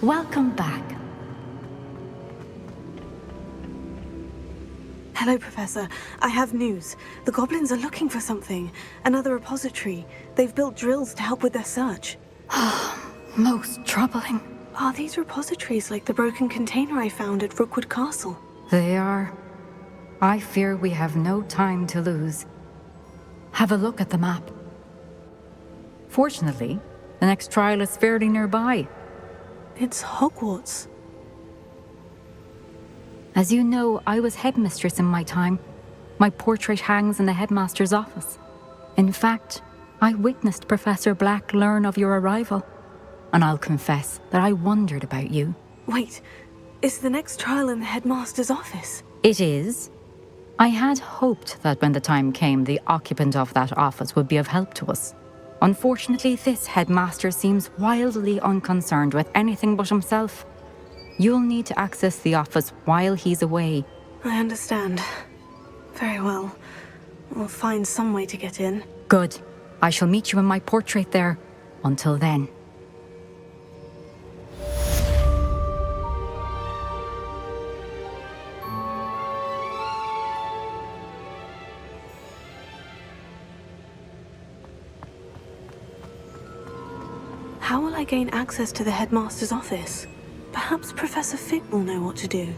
Welcome back. Hello, Professor. I have news. The goblins are looking for something. Another repository. They've built drills to help with their search. Most troubling. Are these repositories like the broken container I found at Rookwood Castle? They are. I fear we have no time to lose. Have a look at the map. Fortunately, the next trial is fairly nearby. It's Hogwarts. As you know, I was headmistress in my time. My portrait hangs in the headmaster's office. In fact, I witnessed Professor Black learn of your arrival. And I'll confess that I wondered about you. Wait, is the next trial in the headmaster's office? It is. I had hoped that when the time came, the occupant of that office would be of help to us. Unfortunately, this headmaster seems wildly unconcerned with anything but himself. You'll need to access the office while he's away. I understand. Very well. We'll find some way to get in. Good. I shall meet you in my portrait there. Until then. How will I gain access to the headmaster's office? Perhaps Professor Fig will know what to do.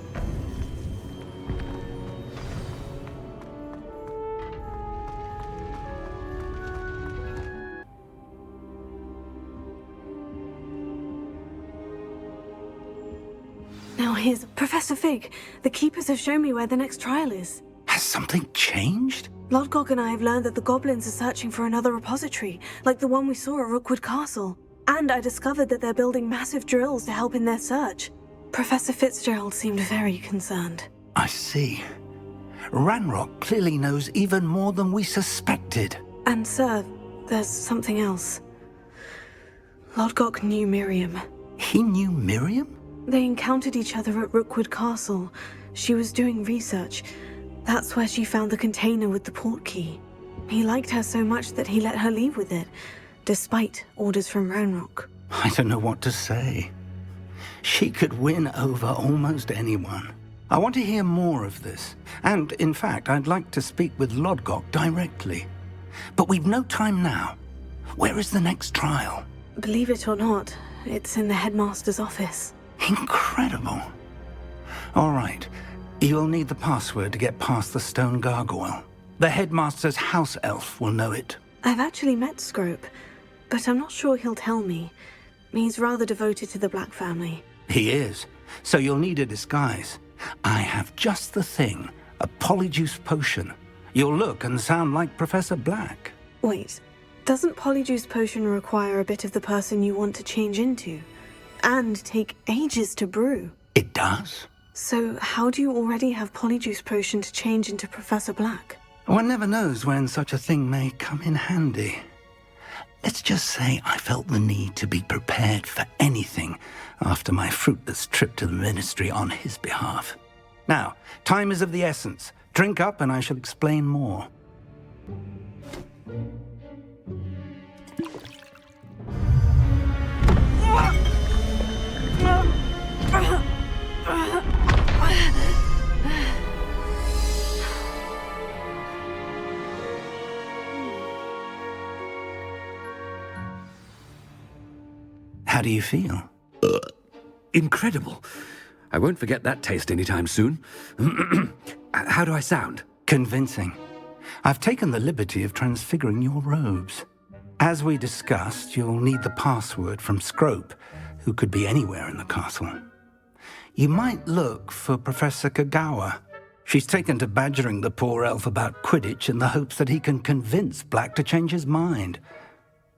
Now here's Professor Fig. The keepers have shown me where the next trial is. Has something changed? Lodgok and I have learned that the goblins are searching for another repository, like the one we saw at Rookwood Castle. And I discovered that they're building massive drills to help in their search. Professor Fitzgerald seemed very concerned. I see. Ranrock clearly knows even more than we suspected. And sir, there's something else. Lodgok knew Miriam. He knew Miriam? They encountered each other at Rookwood Castle. She was doing research. That's where she found the container with the port key. He liked her so much that he let her leave with it, despite orders from Ranrock. I don't know what to say. She could win over almost anyone. I want to hear more of this. And, in fact, I'd like to speak with Lodgok directly. But we've no time now. Where is the next trial? Believe it or not, it's in the headmaster's office. Incredible. All right. You'll need the password to get past the stone gargoyle. The headmaster's house elf will know it. I've actually met Scrope, but I'm not sure he'll tell me. He's rather devoted to the Black family. He is. So you'll need a disguise. I have just the thing. A Polyjuice potion. You'll look and sound like Professor Black. Wait, doesn't Polyjuice potion require a bit of the person you want to change into? And take ages to brew? It does? So how do you already have Polyjuice potion to change into Professor Black? One never knows when such a thing may come in handy. Let's just say I felt the need to be prepared for anything after my fruitless trip to the ministry on his behalf. Now, time is of the essence. Drink up and I shall explain more. How do you feel? Incredible. I won't forget that taste anytime soon. How do I sound? Convincing. I've taken the liberty of transfiguring your robes. As we discussed, you'll need the password from Scrope, who could be anywhere in the castle. You might look for Professor Kagawa. She's taken to badgering the poor elf about Quidditch in the hopes that he can convince Black to change his mind.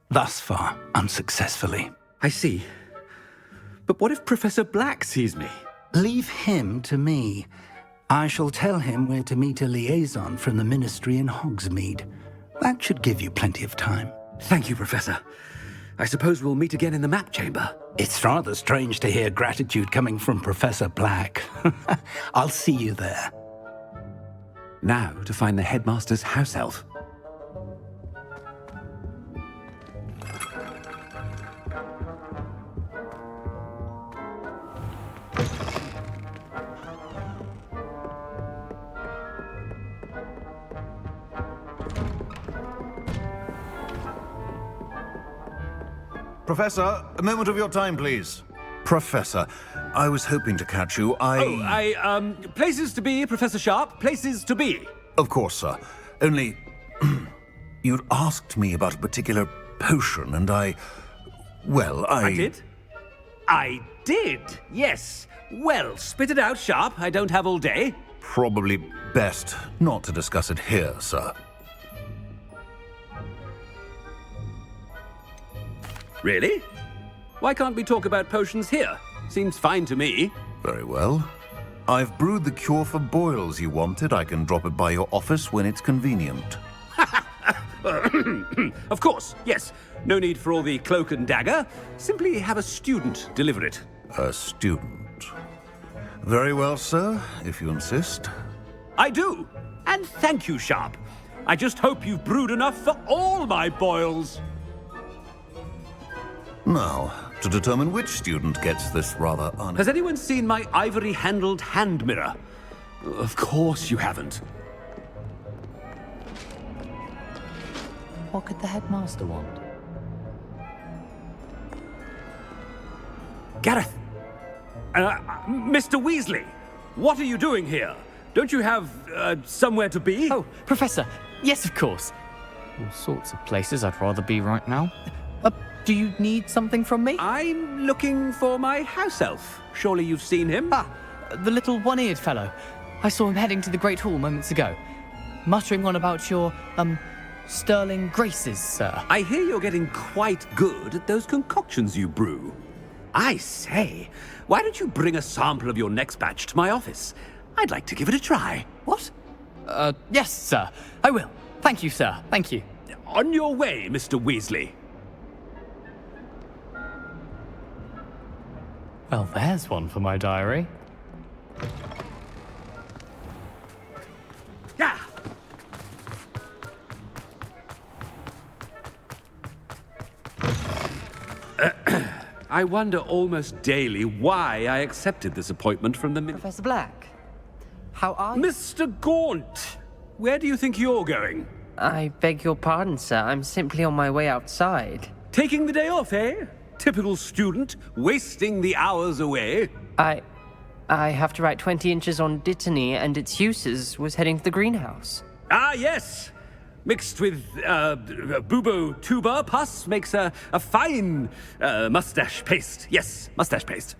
Thus far, unsuccessfully. I see. But what if Professor Black sees me? Leave him to me. I shall tell him where to meet a liaison from the ministry in Hogsmeade. That should give you plenty of time. Thank you, Professor. I suppose we'll meet again in the map chamber. It's rather strange to hear gratitude coming from Professor Black. I'll see you there. Now to find the headmaster's house elf. Professor, a moment of your time, please. Professor, I was hoping to catch you. Places to be, Professor Sharp, places to be. Of course, sir. Only, you'd asked me about a particular potion, and I did? I did, yes. Well, spit it out, Sharp. I don't have all day. Probably best not to discuss it here, sir. Really? Why can't we talk about potions here? Seems fine to me. Very well. I've brewed the cure for boils you wanted. I can drop it by your office when it's convenient. Of course, yes. No need for all the cloak and dagger. Simply have a student deliver it. A student. Very well, sir, if you insist. I do. And thank you, Sharp. I just hope you've brewed enough for all my boils. Now, to determine which student gets this rather Has anyone seen my ivory-handled hand mirror? Of course you haven't. What could the headmaster want? Gareth! Mr. Weasley! What are you doing here? Don't you have, somewhere to be? Oh, Professor! Yes, of course! All sorts of places I'd rather be right now. Do you need something from me? I'm looking for my house elf. Surely you've seen him? Ah, the little one-eared fellow. I saw him heading to the Great Hall moments ago. Muttering on about your, sterling graces, sir. I hear you're getting quite good at those concoctions you brew. I say, why don't you bring a sample of your next batch to my office? I'd like to give it a try. What? Yes, sir. I will. Thank you, sir. Thank you. On your way, Mr. Weasley. Well, there's one for my diary. Yeah. I wonder almost daily why I accepted this appointment from the Professor Black, how are you? Mr. Gaunt, where do you think you're going? I beg your pardon, sir. I'm simply on my way outside. Taking the day off, eh? Typical student, wasting the hours away. I have to write 20 inches on Dittany and its uses. Was heading to the greenhouse. Ah, yes. Mixed with bubo tuber pus makes a fine mustache paste. Yes, mustache paste.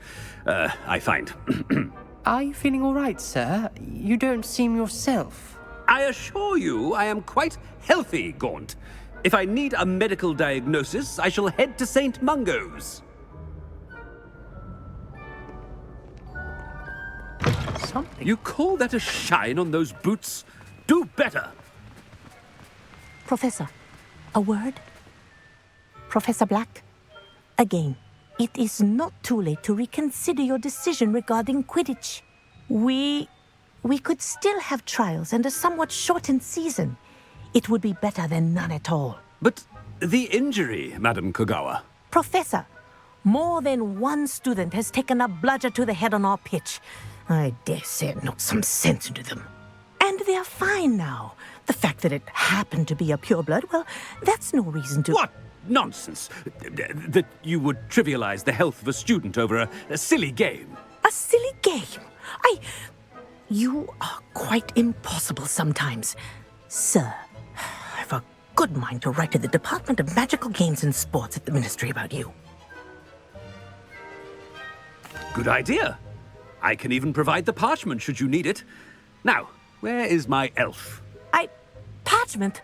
I find. Are you feeling all right, sir? You don't seem yourself. I assure you I am quite healthy, Gaunt. If I need a medical diagnosis, I shall head to St. Mungo's. Something. You call that a shine on those boots? Do better. Professor, a word? Professor Black, again, it is not too late to reconsider your decision regarding Quidditch. We could still have trials and a somewhat shortened season. It would be better than none at all. But the injury, Madam Kogawa. Professor, more than one student has taken a bludger to the head on our pitch. I dare say it knocked some sense into them. And they're fine now. The fact that it happened to be a pureblood, well, that's no reason to... What nonsense! That you would trivialize the health of a student over a silly game. A silly game? You are quite impossible sometimes. Sir, I've a good mind to write to the Department of Magical Games and Sports at the Ministry about you. Good idea. I can even provide the parchment should you need it. Now, where is my elf? Parchment?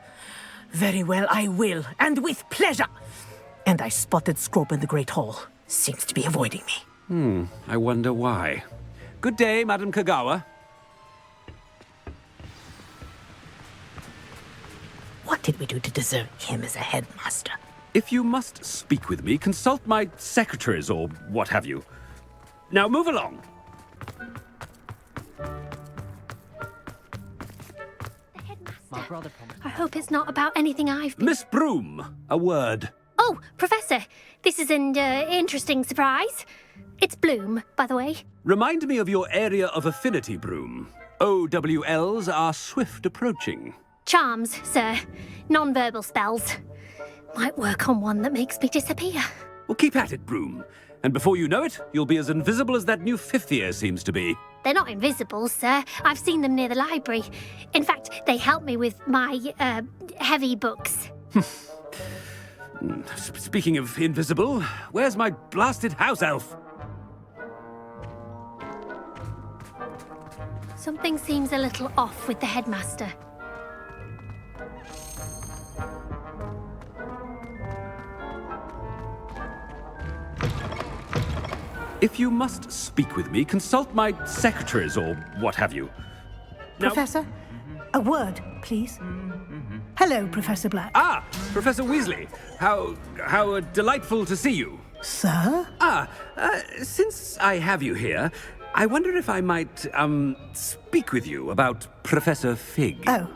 Very well, I will, and with pleasure. And I spotted Scrope in the Great Hall. Seems to be avoiding me. I wonder why. Good day, Madam Kogawa. What did we do to deserve him as a headmaster? If you must speak with me, consult my secretaries or what have you. Now move along. My brother promised. I hope it's not about anything I've been... Miss Broom, a word. Oh, Professor, this is an interesting surprise. It's Bloom, by the way. Remind me of your area of affinity, Broom. OWLs are swift approaching. Charms, sir. Non-verbal spells. Might work on one that makes me disappear. Well, keep at it, Broom. And before you know it, you'll be as invisible as that new fifth year seems to be. They're not invisible, sir. I've seen them near the library. In fact, they help me with my, heavy books. Speaking of invisible, where's my blasted house elf? Something seems a little off with the headmaster. If you must speak with me, consult my secretaries or what have you. Now- Professor, a word, please. Hello, Professor Black. Ah, Professor Weasley. How delightful to see you. Sir? Since I have you here, I wonder if I might, speak with you about Professor Fig. Oh,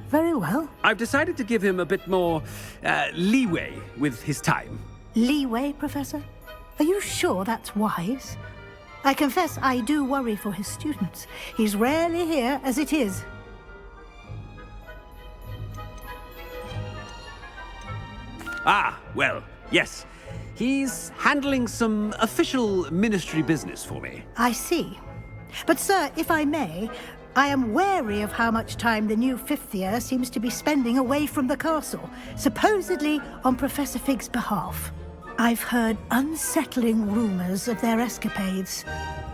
very well. I've decided to give him a bit more, leeway with his time. Leeway, Professor? Are you sure that's wise? I confess I do worry for his students. He's rarely here as it is. Ah, well, yes. He's handling some official ministry business for me. I see. But, sir, if I may, I am wary of how much time the new fifth year seems to be spending away from the castle, supposedly on Professor Fig's behalf. I've heard unsettling rumors of their escapades.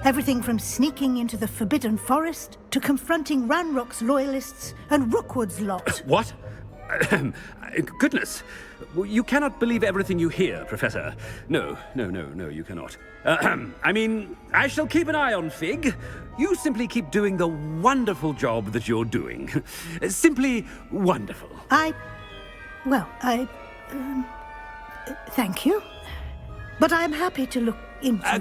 Everything from sneaking into the Forbidden Forest to confronting Ranrock's loyalists and Rookwood's lot. What? Goodness. You cannot believe everything you hear, Professor. No, you cannot. I mean, I shall keep an eye on Fig. You simply keep doing the wonderful job that you're doing. Simply wonderful. Thank you. But I'm happy to look into...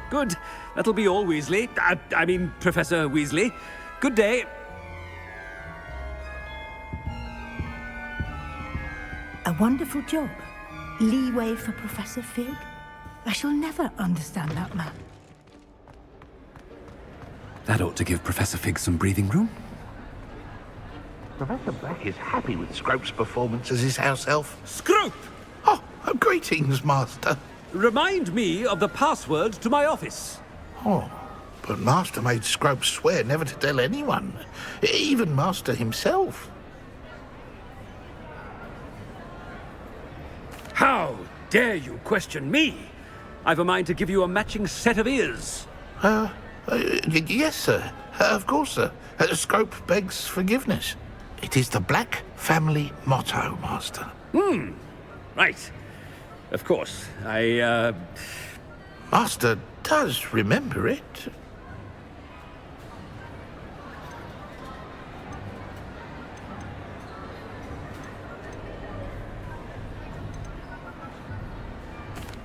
Good. That'll be all, Weasley. I mean, Professor Weasley. Good day. A wonderful job. Leeway for Professor Fig. I shall never understand that man. That ought to give Professor Fig some breathing room. Professor Black is happy with Scrope's performance as his house elf. Scrope! Oh, greetings, Master. Remind me of the password to my office. Oh, but Master made Scrope swear never to tell anyone, even Master himself. How dare you question me? I've a mind to give you a matching set of ears. Yes, sir. Of course, sir. Scrope begs forgiveness. It is the Black family motto, Master. Right. Of course. Master does remember it.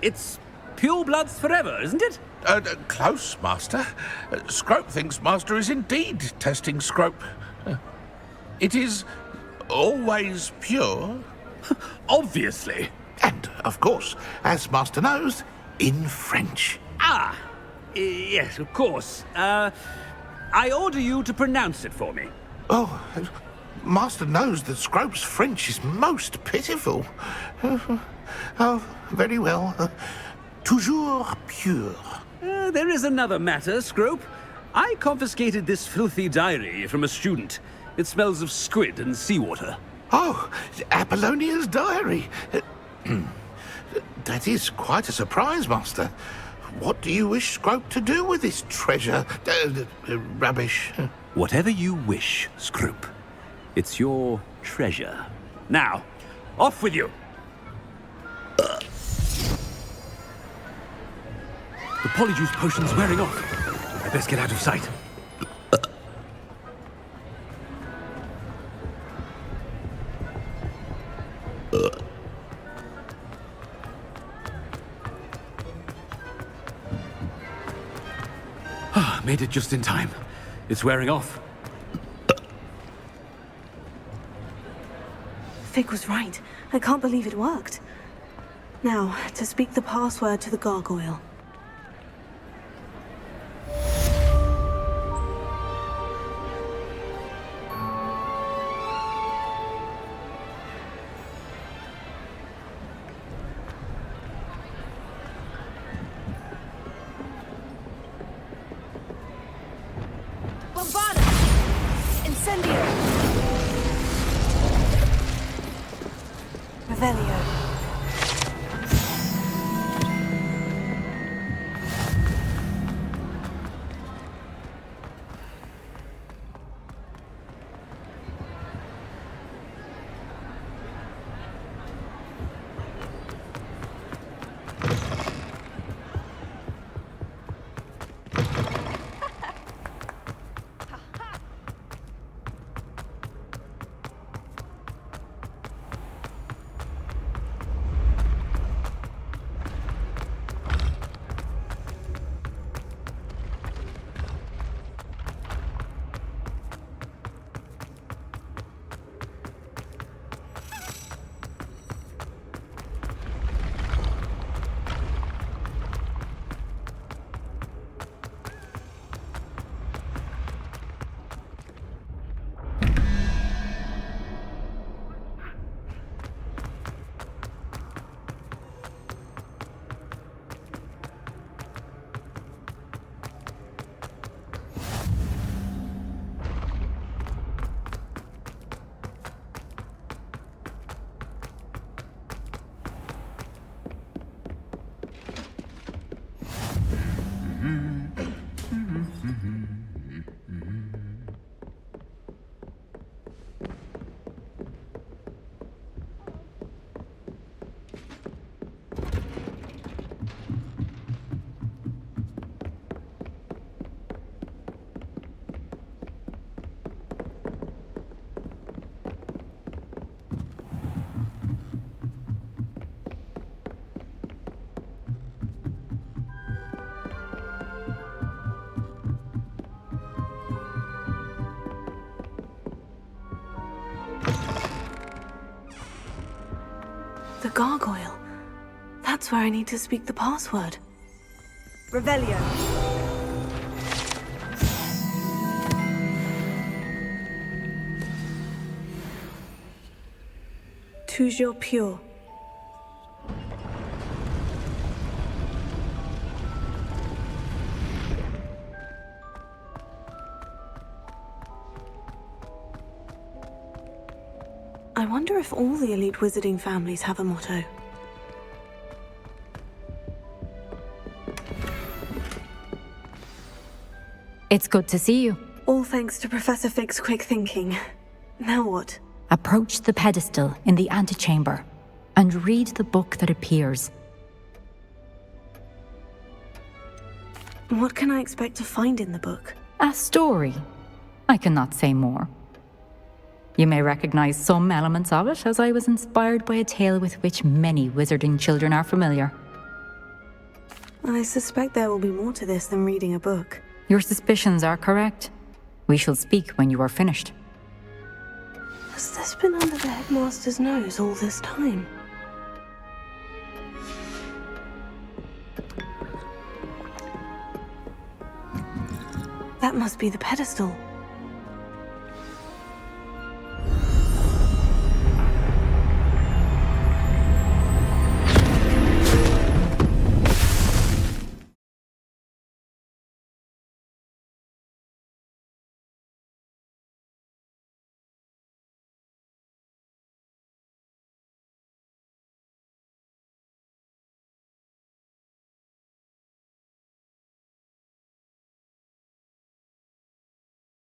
It's pure bloods forever, isn't it? Close, Master. Scrope thinks Master is indeed testing Scrope. It is always pure. Obviously. And, of course, as Master knows, in French. Yes, of course. I order you to pronounce it for me. Oh, Master knows that Scrope's French is most pitiful. Oh, very well. Toujours pure. There is another matter, Scrope. I confiscated this filthy diary from a student. It smells of squid and seawater. Oh, Apollonia's diary. That is quite a surprise, Master. What do you wish Scrope to do with this treasure? Rubbish. Whatever you wish, Scrope. It's your treasure. Now, off with you. The Polyjuice potion's wearing off. I best get out of sight. Made it just in time. It's wearing off. Fig was right. I can't believe it worked. Now, to speak the password to the gargoyle. Incendio! Revelio. The gargoyle. That's where I need to speak the password. Revelio. Toujours pure. I wonder if all the elite wizarding families have a motto. It's good to see you. All thanks to Professor Fig's quick thinking. Now what? Approach the pedestal in the antechamber and read the book that appears. What can I expect to find in the book? A story. I cannot say more. You may recognize some elements of it, as I was inspired by a tale with which many wizarding children are familiar. I suspect there will be more to this than reading a book. Your suspicions are correct. We shall speak when you are finished. Has this been under the headmaster's nose all this time? That must be the pedestal.